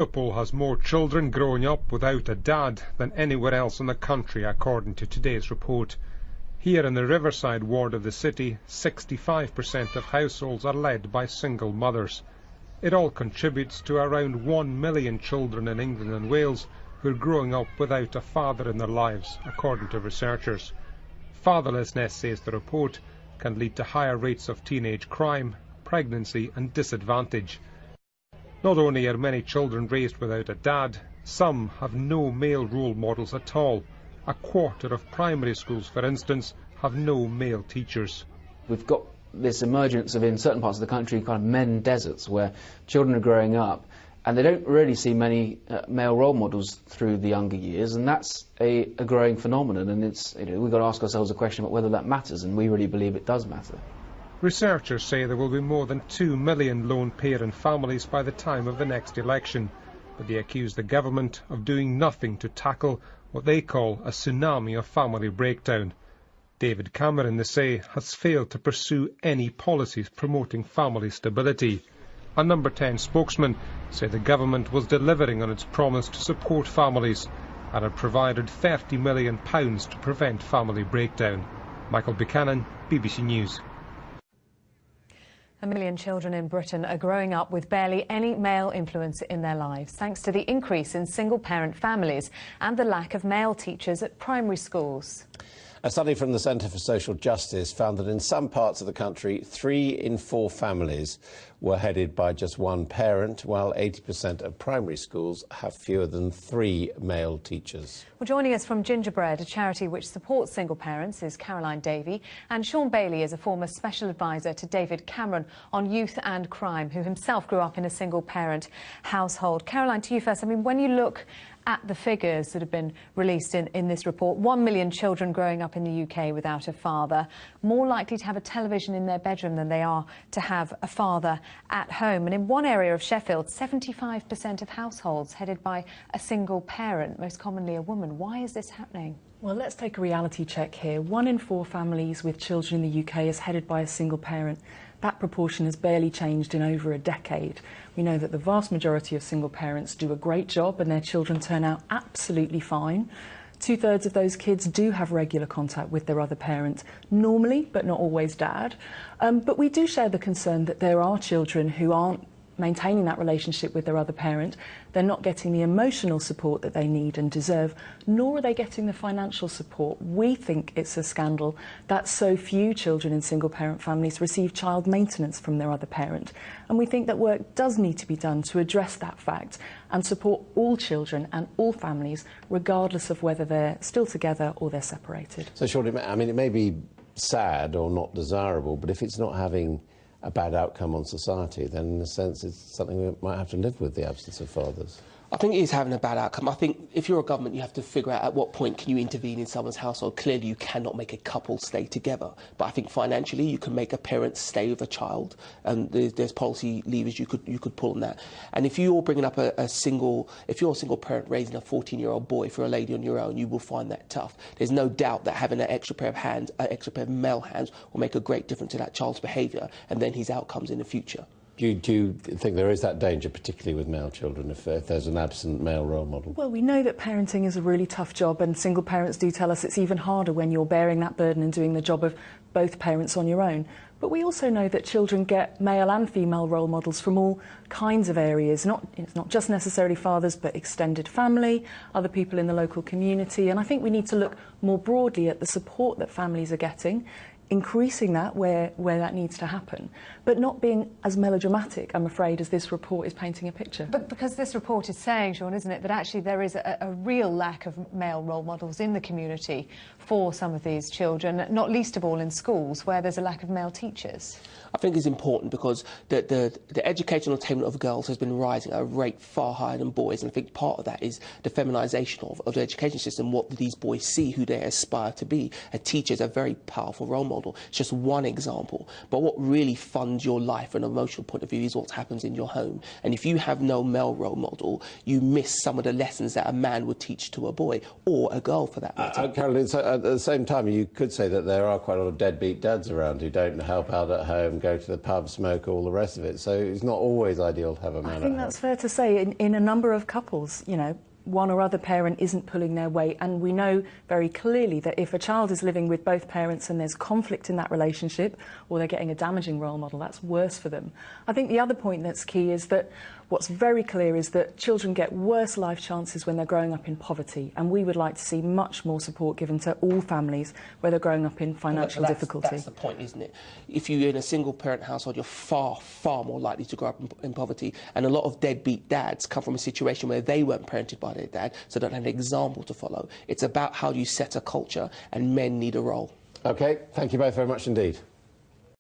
Liverpool has more children growing up without a dad than anywhere else in the country, according to today's report. Here in the Riverside ward of the city, 65% of households are led by single mothers. It all contributes to around 1 million children in England and Wales who are growing up without a father in their lives, according to researchers. Fatherlessness, says the report, can lead to higher rates of teenage crime, pregnancy and disadvantage. Not only are many children raised without a dad, some have no male role models at all. A quarter of primary schools, for instance, have no male teachers. We've got this emergence of, in certain parts of the country, kind of men deserts, where children are growing up and they don't really see many male role models through the younger years, and that's a growing phenomenon, and it's, we've got to ask ourselves a question about whether that matters, and we really believe it does matter. Researchers say there will be more than 2 million lone parent families by the time of the next election, but they accuse the government of doing nothing to tackle what they call a tsunami of family breakdown. David Cameron, they say, has failed to pursue any policies promoting family stability. A Number 10 spokesman said the government was delivering on its promise to support families and had provided £30 million to prevent family breakdown. Michael Buchanan, BBC News. 1 million children in Britain are growing up with barely any male influence in their lives, thanks to the increase in single-parent families and the lack of male teachers at primary schools. A study from the Centre for Social Justice found that in some parts of the country, 3 in 4 families were headed by just one parent, while 80% of primary schools have fewer than 3 male teachers. Well, joining us from Gingerbread, a charity which supports single parents, is Caroline Davey, and Sean Bailey is a former special advisor to David Cameron on youth and crime, who himself grew up in a single-parent household. Caroline, to you first. I mean, when you look at the figures that have been released in this report, 1 million children growing up in the UK without a father, more likely to have a television in their bedroom than they are to have a father at home. And in one area of Sheffield, 75% of households headed by a single parent, most commonly a woman. Why is this happening? Well, let's take a reality check here. 1 in 4 families with children in the UK is headed by a single parent. That proportion has barely changed in over a decade. We know that the vast majority of single parents do a great job and their children turn out absolutely fine. 2/3 of those kids do have regular contact with their other parent, normally, but not always dad. But we do share the concern that there are children who aren't maintaining that relationship with their other parent. They're not getting the emotional support that they need and deserve, nor are they getting the financial support. We think it's a scandal that so few children in single-parent families receive child maintenance from their other parent. And we think that work does need to be done to address that fact and support all children and all families, regardless of whether they're still together or they're separated. So surely, I mean, it may be sad or not desirable, but if it's not having a bad outcome on society, then in a sense it's something we might have to live with, the absence of fathers. I think it is having a bad outcome. I think if you're a government, you have to figure out at what point can you intervene in someone's household. Clearly, you cannot make a couple stay together. But I think financially, you can make a parent stay with a child, and there's policy levers you could pull on that. And if you're bringing up if you're a single parent raising a 14-year-old boy for a lady on your own, you will find that tough. There's no doubt that having an extra pair of hands, an extra pair of male hands, will make a great difference to that child's behaviour and then his outcomes in the future. Do you think there is that danger, particularly with male children, if there's an absent male role model? Well, we know that parenting is a really tough job, and single parents do tell us it's even harder when you're bearing that burden and doing the job of both parents on your own. But we also know that children get male and female role models from all kinds of areas. It's not just necessarily fathers, but extended family, other people in the local community. And I think we need to look more broadly at the support that families are getting, increasing that where that needs to happen, but not being as melodramatic, I'm afraid, as this report is painting a picture. But because this report is saying, Sean, isn't it, that actually there is a real lack of male role models in the community for some of these children, not least of all in schools, where there's a lack of male teachers? I think it's important because the educational attainment of girls has been rising at a rate far higher than boys, and I think part of that is the feminisation of the education system, what these boys see, who they aspire to be. A teacher is a very powerful role model. It's just one example, but what really funds your life from an emotional point of view is what happens in your home. And if you have no male role model, you miss some of the lessons that a man would teach to a boy, or a girl for that matter. Caroline, so at the same time, you could say that there are quite a lot of deadbeat dads around who don't help out at home, go to the pub, smoke, all the rest of it. So it's not always ideal to have a man at home. I think that's fair to say. In a number of couples, you know, one or other parent isn't pulling their weight, and we know very clearly that if a child is living with both parents and there's conflict in that relationship, or they're getting a damaging role model, that's worse for them. I think the other point that's key is that what's very clear is that children get worse life chances when they're growing up in poverty, and we would like to see much more support given to all families where they're growing up in financial difficulty. That's the point, isn't it? If you're in a single parent household, you're far, far more likely to grow up in poverty, and a lot of deadbeat dads come from a situation where they weren't parented by their dad, so don't have an example to follow. It's about how you set a culture, and men need a role. OK, thank you both very much indeed.